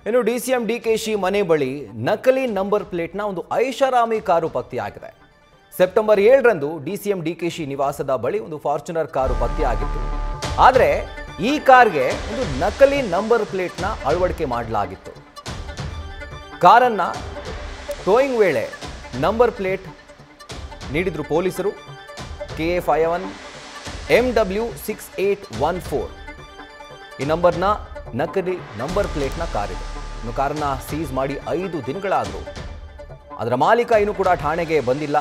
ಇನ್ನು ಡಿಸಿಎಂ ಡಿಕೆಶಿ ಮನೆ ಬಳಿ ನಕಲಿ ನಂಬರ್ ಪ್ಲೇಟ್ನ ಒಂದು ಐಷಾರಾಮಿ ಕಾರು ಪತ್ತೆಯಾಗಿದೆ. ಸೆಪ್ಟೆಂಬರ್ 7ರಂದು ಡಿಸಿಎಂ ಡಿಕೆಶಿ ನಿವಾಸದ ಬಳಿ ಒಂದು ಫಾರ್ಚುನರ್ ಕಾರು ಪತ್ತೆಯಾಗಿತ್ತು. ಆದರೆ ಈ ಕಾರ್ಗೆ ಒಂದು ನಕಲಿ ನಂಬರ್ ಪ್ಲೇಟ್ನ ಅಳವಡಿಕೆ ಮಾಡಲಾಗಿತ್ತು. ಕಾರನ್ನ ಟೋಯಿಂಗ್ ವೇಳೆ ನಂಬರ್ ಪ್ಲೇಟ್ ನೀಡಿದ್ರು ಪೊಲೀಸರು. KA51 MW6814 ಈ ನಂಬರ್ನ ನಕಲಿ ನಂಬರ್ ಪ್ಲೇಟ್ನ ಕಾರಿದೆ. ಇನ್ನು ಕಾರನ್ನ ಸೀಸ್ ಮಾಡಿ 5 ದಿನಗಳಾದರೂ ಅದರ ಮಾಲೀಕ ಇನ್ನೂ ಕೂಡ ಠಾಣೆಗೆ ಬಂದಿಲ್ಲ.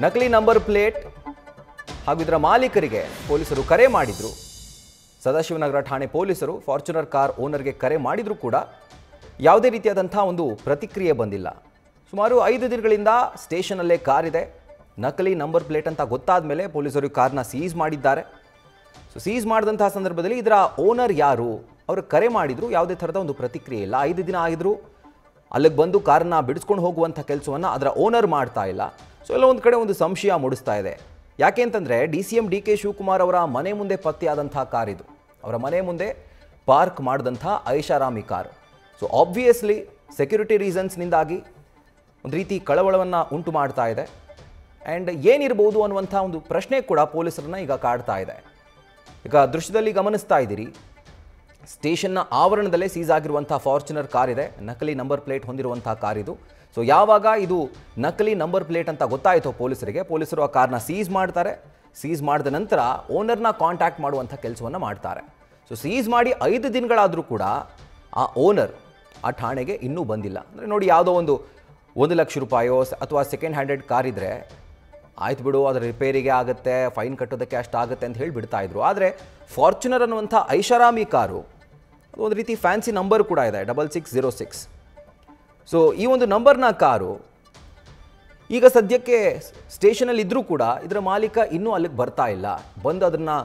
ನಕಲಿ ನಂಬರ್ ಪ್ಲೇಟ್ ಹಾಗೂ ಇದರ ಮಾಲೀಕರಿಗೆ ಪೊಲೀಸರು ಕರೆ ಮಾಡಿದ್ರು. ಸದಾಶಿವನಗರ ಠಾಣೆ ಪೊಲೀಸರು ಫಾರ್ಚುನರ್ ಕಾರ್ ಓನರ್ಗೆ ಕರೆ ಮಾಡಿದ್ರು ಕೂಡ ಯಾವುದೇ ರೀತಿಯಾದಂಥ ಒಂದು ಪ್ರತಿಕ್ರಿಯೆ ಬಂದಿಲ್ಲ. ಸುಮಾರು 5 ದಿನಗಳಿಂದ ಸ್ಟೇಷನಲ್ಲೇ ಕಾರಿದೆ. ನಕಲಿ ನಂಬರ್ ಪ್ಲೇಟ್ ಅಂತ ಗೊತ್ತಾದ ಮೇಲೆ ಪೊಲೀಸರು ಕಾರ್ನ ಸೀಸ್ ಮಾಡಿದ್ದಾರೆ. ಸೀಸ್ ಮಾಡಿದಂತಹ ಸಂದರ್ಭದಲ್ಲಿ ಇದರ ಓನರ್ ಯಾರು ಅವರು ಕರೆ ಮಾಡಿದ್ರು, ಯಾವುದೇ ಥರದ ಒಂದು ಪ್ರತಿಕ್ರಿಯೆ ಇಲ್ಲ. 5 ದಿನ ಆಗಿದ್ರು ಅಲ್ಲಿಗೆ ಬಂದು ಕಾರನ್ನ ಬಿಡಿಸ್ಕೊಂಡು ಹೋಗುವಂಥ ಕೆಲಸವನ್ನು ಅದರ ಓನರ್ ಮಾಡ್ತಾ ಇಲ್ಲ. ಸೊ ಎಲ್ಲ ಒಂದು ಕಡೆ ಒಂದು ಸಂಶಯ ಮೂಡಿಸ್ತಾ ಇದೆ. ಯಾಕೆ ಅಂತಂದರೆ ಡಿಸಿಎಂ DK ಶಿವಕುಮಾರ್ ಅವರ ಮನೆ ಮುಂದೆ ಪತ್ತೆಯಾದಂಥ ಕಾರ್ ಇದು. ಅವರ ಮನೆ ಮುಂದೆ ಪಾರ್ಕ್ ಮಾಡಿದಂಥ ಐಷಾರಾಮಿ ಕಾರು. ಸೊ ಆಬ್ವಿಯಸ್ಲಿ ಸೆಕ್ಯೂರಿಟಿ ರೀಸನ್ಸ್ನಿಂದಾಗಿ ಒಂದು ರೀತಿ ಕಳವಳವನ್ನು ಉಂಟು ಮಾಡ್ತಾ ಇದೆ. ಆ್ಯಂಡ್ ಏನಿರ್ಬೋದು ಅನ್ನುವಂಥ ಒಂದು ಪ್ರಶ್ನೆ ಕೂಡ ಪೊಲೀಸರನ್ನ ಈಗ ಕಾಡ್ತಾ ಇದೆ. ಈಗ ದೃಶ್ಯದಲ್ಲಿ ಗಮನಿಸ್ತಾ ಇದ್ದೀರಿ, ಸ್ಟೇಷನ್ನ ಆವರಣದಲ್ಲೇ ಸೀಸ್ ಆಗಿರುವಂಥ ಫಾರ್ಚುನರ್ ಕಾರ್ ಇದೆ. ನಕಲಿ ನಂಬರ್ ಪ್ಲೇಟ್ ಹೊಂದಿರುವಂಥ ಕಾರ್ ಇದು. ಸೊ ಯಾವಾಗ ಇದು ನಕಲಿ ನಂಬರ್ ಪ್ಲೇಟ್ ಅಂತ ಗೊತ್ತಾಯಿತು ಪೊಲೀಸರಿಗೆ, ಪೊಲೀಸರು ಆ ಕಾರ್ನ ಸೀಸ್ ಮಾಡ್ತಾರೆ. ಸೀಸ್ ಮಾಡಿದ ನಂತರ ಓನರ್ನ ಕಾಂಟ್ಯಾಕ್ಟ್ ಮಾಡುವಂಥ ಕೆಲಸವನ್ನು ಮಾಡ್ತಾರೆ. ಸೊ ಸೀಸ್ ಮಾಡಿ 5 ದಿನಗಳಾದರೂ ಕೂಡ ಆ ಓನರ್ ಆ ಠಾಣೆಗೆ ಇನ್ನೂ ಬಂದಿಲ್ಲ. ಅಂದರೆ ನೋಡಿ, ಯಾವುದೋ ಒಂದು 1 ಲಕ್ಷ ರೂಪಾಯೋ ಅಥವಾ ಸೆಕೆಂಡ್ ಹ್ಯಾಂಡೆಡ್ ಕಾರ್ ಇದ್ದರೆ ಆಯ್ತು ಬಿಡು, ಅದರ ರಿಪೇರಿಗೆ ಆಗುತ್ತೆ, ಫೈನ್ ಕಟ್ಟೋದಕ್ಕೆ ಅಷ್ಟು ಆಗುತ್ತೆ ಅಂತ ಹೇಳಿ ಬಿಡ್ತಾ ಇದ್ರು. ಆದರೆ ಫಾರ್ಚುನರ್ ಅನ್ನುವಂಥ ಐಷಾರಾಮಿ ಕಾರು, ಅದು ಒಂದು ರೀತಿ ಫ್ಯಾನ್ಸಿ ನಂಬರ್ ಕೂಡ ಇದೆ, 6606. ಸೊ ಈ ಒಂದು ನಂಬರ್ನ ಕಾರು ಈಗ ಸದ್ಯಕ್ಕೆ ಸ್ಟೇಷನಲ್ಲಿ ಇದ್ದರೂ ಕೂಡ ಇದರ ಮಾಲೀಕ ಇನ್ನೂ ಅಲ್ಲಿಗೆ ಬರ್ತಾ ಇಲ್ಲ. ಬಂದು ಅದನ್ನು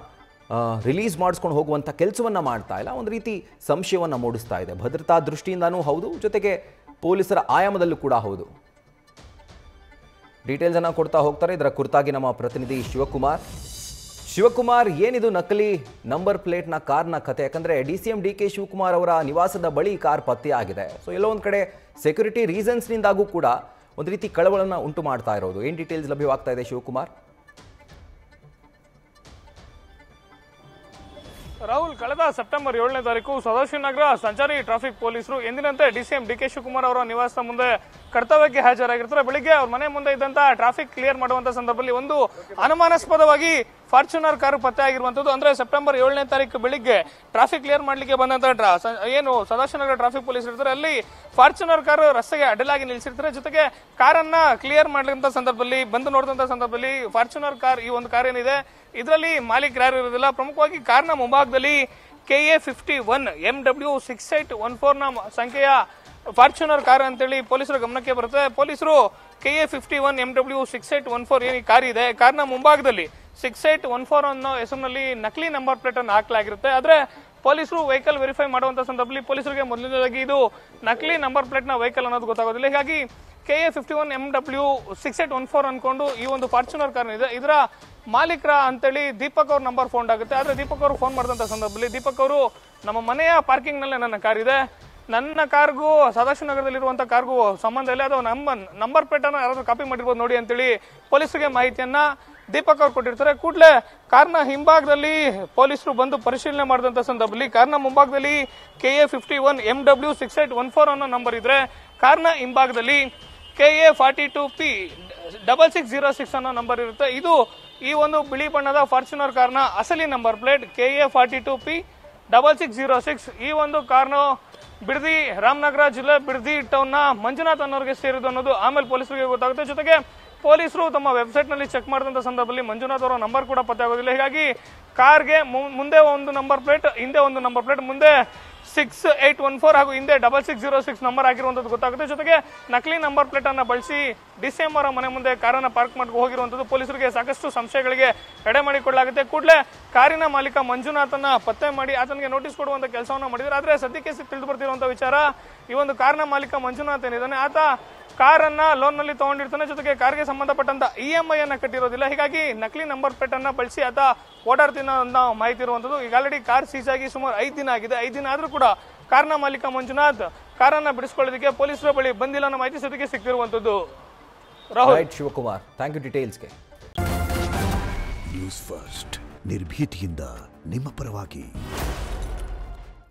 ರಿಲೀಸ್ ಮಾಡಿಸ್ಕೊಂಡು ಹೋಗುವಂಥ ಕೆಲಸವನ್ನು ಮಾಡ್ತಾ ಇಲ್ಲ. ಒಂದು ರೀತಿ ಸಂಶಯವನ್ನು ಮೂಡಿಸ್ತಾ ಇದೆ. ಭದ್ರತಾ ದೃಷ್ಟಿಯಿಂದನೂ ಹೌದು, ಜೊತೆಗೆ ಪೊಲೀಸರ ಆಯಾಮದಲ್ಲೂ ಕೂಡ ಹೌದು. ಡೀಟೇಲ್ಸನ್ನು ಕೊಡ್ತಾ ಹೋಗ್ತಾರೆ ಇದರ ಕುರಿತಾಗಿ ನಮ್ಮ ಪ್ರತಿನಿಧಿ ಶಿವಕುಮಾರ್, ಏನಿದು ನಕಲಿ ನಂಬರ್ ಪ್ಲೇಟ್ನ ಕಾರ್ನ ಕತೆ? ಯಾಕಂದರೆ ಡಿಸಿಎಂ DK ಶಿವಕುಮಾರ್ ಅವರ ನಿವಾಸದ ಬಳಿ ಕಾರ್ ಪತ್ತೆಯಾಗಿದೆ. ಸೊ ಎಲ್ಲೋ ಒಂದು ಕಡೆ ಸೆಕ್ಯೂರಿಟಿ ರೀಸನ್ಸ್ನಿಂದಾಗೂ ಕೂಡ ಒಂದು ರೀತಿ ಕಳವಳನ ಉಂಟು ಮಾಡ್ತಾ ಇರೋದು. ಏನು ಡೀಟೇಲ್ಸ್ ಲಭ್ಯವಾಗ್ತಾ ಇದೆ ಶಿವಕುಮಾರ್? ರಾಹುಲ್, ಕಳೆದ ಸೆಪ್ಟೆಂಬರ್ 7ನೇ ತಾರೀಕು ಸದಾಶಿವನಗರ ಸಂಚಾರಿ ಟ್ರಾಫಿಕ್ ಪೊಲೀಸರು ಎಂದಿನಂತೆ ಡಿಸಿಎಂ DK ಶಿವಕುಮಾರ್ ಅವರ ನಿವಾಸದ ಮುಂದೆ ಕರ್ತವ್ಯಕ್ಕೆ ಹಾಜರಾಗಿರ್ತಾರೆ. ಬೆಳಿಗ್ಗೆ ಅವ್ರ ಮನೆ ಮುಂದೆ ಇದ್ದಂತ ಟ್ರಾಫಿಕ್ ಕ್ಲಿಯರ್ ಮಾಡುವಂತ ಸಂದರ್ಭದಲ್ಲಿ ಒಂದು ಅನುಮಾನಾಸ್ಪದವಾಗಿ ಫಾರ್ಚುನರ್ ಕಾರು ಪತ್ತೆ ಆಗಿರುವಂತದ್ದು. ಅಂದ್ರೆ ಸೆಪ್ಟೆಂಬರ್ 7ನೇ ತಾರೀಕು ಬೆಳಿಗ್ಗೆ ಟ್ರಾಫಿಕ್ ಕ್ಲಿಯರ್ ಮಾಡ್ಲಿಕ್ಕೆ ಬಂದಂತ ಏನು ಸದಾಶಿವನಗರ ಟ್ರಾಫಿಕ್ ಪೊಲೀಸ್ ಇರ್ತಾರೆ, ಅಲ್ಲಿ ಫಾರ್ಚುನರ್ ಕಾರು ರಸ್ತೆಗೆ ಅಡ್ಡಲಾಗಿ ನಿಲ್ಲಿಸಿರ್ತಾರೆ. ಜೊತೆಗೆ ಕಾರನ್ನ ಕ್ಲಿಯರ್ ಮಾಡಿದಂತ ಸಂದರ್ಭದಲ್ಲಿ ಬಂದು ನೋಡಿದಂತ ಸಂದರ್ಭದಲ್ಲಿ ಫಾರ್ಚುನರ್ ಕಾರ್, ಈ ಒಂದು ಕಾರ್ ಏನಿದೆ ಇದರಲ್ಲಿ ಮಾಲೀಕರು ಯಾರು ಇರೋದಿಲ್ಲ. ಪ್ರಮುಖವಾಗಿ ಕಾರ್ನ ಮುಂಭಾಗದಲ್ಲಿ KA51 MW6814 ನ ಸಂಖ್ಯೆಯ ಫಾರ್ಚುನರ್ ಕಾರ್ ಅಂತೇಳಿ ಪೊಲೀಸರ ಗಮನಕ್ಕೆ ಬರುತ್ತೆ. ಪೊಲೀಸರು KA51 MW6814 ಏನು ಕಾರ್ ಇದೆ, ಕಾರ್ನ ಮುಂಭಾಗದಲ್ಲಿ 6814 ಅನ್ನೋ ಹೆಸರಿನಲ್ಲಿ ನಕಲಿ ನಂಬರ್ ಪ್ಲೇಟ್ ಅನ್ನು ಹಾಕಲಾಗಿರುತ್ತೆ. ಆದ್ರೆ ಪೊಲೀಸರು ವೆಹಿಕಲ್ ವೆರಿಫೈ ಮಾಡುವಂತ ಸಂದರ್ಭದಲ್ಲಿ ಪೊಲೀಸರಿಗೆ ಮೊದಲನೇದಾಗಿ ಇದು ನಕಲಿ ನಂಬರ್ ಪ್ಲೇಟ್ ನ ವೆಹಿಕಲ್ ಅನ್ನೋದು ಗೊತ್ತಾಗೋದಿಲ್ಲ. ಹೀಗಾಗಿ KA51 MW6814 ಅನ್ಕೊಂಡು ಈ ಒಂದು ಫಾರ್ಚುನರ್ ಕಾರ್ ಇದೆ, ಇದರ ಮಾಲೀಕರ ಅಂತೇಳಿ ದೀಪಕ್ ಅವ್ರ ನಂಬರ್ ಫೋನ್ ಆಗುತ್ತೆ. ಆದ್ರೆ ದೀಪಕ್ ಅವರು ಫೋನ್ ಮಾಡಿದಂತ ಸಂದರ್ಭದಲ್ಲಿ ದೀಪಕ್ ಅವರು, ನಮ್ಮ ಮನೆಯ ಪಾರ್ಕಿಂಗ್ ನಲ್ಲೇ ನನ್ನ ಕಾರ್ ಇದೆ, ನನ್ನ ಕಾರ್ಗೂ ಸದಾಶಿವನಗರದಲ್ಲಿರುವಂತಹ ಕಾರ್ಗೂ ಸಂಬಂಧ ಇಲ್ಲ, ಅದು ನಮ್ಮ ನಂಬರ್ ಪ್ಲೇಟ್ ಅನ್ನ ಯಾರಾದ್ರೂ ಕಾಪಿ ಮಾಡಿರ್ಬೋದು ನೋಡಿ ಅಂತೇಳಿ ಪೊಲೀಸರಿಗೆ ಮಾಹಿತಿಯನ್ನ ದೀಪಕ್ ಅವ್ರು ಕೊಟ್ಟಿರ್ತಾರೆ. ಕೂಡಲೇ ಕಾರ್ನ ಹಿಂಭಾಗದಲ್ಲಿ ಪೊಲೀಸರು ಬಂದು ಪರಿಶೀಲನೆ ಮಾಡಿದಂತ ಸಂದರ್ಭದಲ್ಲಿ ಕಾರ್ನ ಮುಂಭಾಗದಲ್ಲಿ KA51 MW6814 ಅನ್ನೋ ನಂಬರ್ ಇದ್ರೆ, ಕಾರ್ನ ಹಿಂಭಾಗದಲ್ಲಿ KA42P 6606 ಅನ್ನೋ ನಂಬರ್ ಇರುತ್ತೆ. ಇದು ಈ ಒಂದು ಬಿಳಿ ಬಣ್ಣದ ಫಾರ್ಚುನರ್ ಕಾರ್ನ ಅಸಲಿ ನಂಬರ್ ಪ್ಲೇಟ್ KA42P 6606. ಈ ಒಂದು ಕಾರ್ನು ಬಿಡದಿ, ರಾಮನಗರ ಜಿಲ್ಲೆ ಬಿಡದಿ ಟೌನ್ ನ ಮಂಜುನಾಥ್ ಅನ್ನೋರಿಗೆ ಸೇರಿದ್ದು ಅನ್ನೋದು ಆಮೇಲೆ ಪೊಲೀಸರಿಗೆ ಗೊತ್ತಾಗುತ್ತೆ. ಜೊತೆಗೆ ಪೊಲೀಸರು ತಮ್ಮ ವೆಬ್ಸೈಟ್ ನಲ್ಲಿ ಚೆಕ್ ಮಾಡಿದಂತ ಸಂದರ್ಭದಲ್ಲಿ ಮಂಜುನಾಥ್ ಅವರ ನಂಬರ್ ಕೂಡ ಪತ್ತೆ ಆಗೋದಿಲ್ಲ. ಹೀಗಾಗಿ ಕಾರ್ಗೆ ಮುಂದೆ ಒಂದು ನಂಬರ್ ಪ್ಲೇಟ್, ಹಿಂದೆ ಒಂದು ನಂಬರ್ ಪ್ಲೇಟ್, ಮುಂದೆ 6814 ಹಾಗೂ ಹಿಂದೆ 6606 ನಂಬರ್ ಆಗಿರುವಂತದ್ದು ಗೊತ್ತಾಗುತ್ತೆ. ಜೊತೆಗೆ ನಕಲಿ ನಂಬರ್ ಪ್ಲೇಟ್ ಅನ್ನ ಬಳಸಿ DCM ಅವರ ಮನೆ ಮುಂದೆ ಕಾರನ್ನ ಪಾರ್ಕ್ ಮಾಡಿ ಹೋಗಿರುವಂತದ್ದು ಪೊಲೀಸರಿಗೆ ಸಾಕಷ್ಟು ಸಂಶಯಗಳಿಗೆ ಎಡೆ ಮಾಡಿಕೊಳ್ಳಲಾಗುತ್ತೆ. ಕೂಡಲೇ ಕಾರಿನ ಮಾಲೀಕ ಮಂಜುನಾಥನ್ನ ಪತ್ತೆ ಮಾಡಿ ಆತನಿಗೆ ನೋಟಿಸ್ ಕೊಡುವಂತ ಕೆಲಸವನ್ನ ಮಾಡಿದ್ದಾರೆ. ಆದ್ರೆ ಸದ್ಯಕ್ಕೆ ತಿಳಿದು ಬರ್ತಿರುವಂತಹ ವಿಚಾರ, ಈ ಒಂದು ಕಾರ್ನ ಮಾಲೀಕ ಮಂಜುನಾಥ್ ಏನಿದ್ದಾನೆ ಆತ ಕಾರನ್ನ ಲೋನ್ ನಲ್ಲಿ ತಗೊಂಡಿರ್ತಾನೆ, ಜೊತೆಗೆ ಕಾರ್ಗೆ ಸಂಬಂಧಪಟ್ಟಂತ EMI ಅನ್ನ ಕಟ್ಟಿರೋದಿಲ್ಲ. ಹೀಗಾಗಿ ನಕಲಿ ನಂಬರ್ ಪ್ಲೇಟ್ ಅನ್ನ ಬಳಸಿ ಆತ ಓಡಾಡ್ತಿನ ಮಾಹಿತಿ ಇರುವಂತದ್ದು. ಈಗ ಆಲ್ರೆಡಿ ಕಾರ್ ಸೀಸ್ ಆಗಿ ಸುಮಾರು 5 ದಿನ ಆಗಿದೆ. 5 ದಿನ ಆದ್ರೂ ಕೂಡ ಕಾರ್ನ ಮಾಲೀಕ ಮಂಜುನಾಥ್ ಕಾರನ್ನ ಬಿಡಿಸ್ಕೊಳ್ಳೋದಕ್ಕೆ ಪೊಲೀಸರ ಬಳಿ ಬಂದಿಲ್ಲ ಅನ್ನೋ ಮಾಹಿತಿ ಸದ್ಯಕ್ಕೆ ಸಿಗ್ತಿರುವಂತದ್ದು. Rahul. Right Shivakumar, thank you ಡೀಟೇಲ್ಸ್ಗೆ. ನ್ಯೂಸ್ ಫಸ್ಟ್ ನಿರ್ಭೀತಿಯಿಂದ ನಿಮ್ಮ ಪರವಾಗಿ.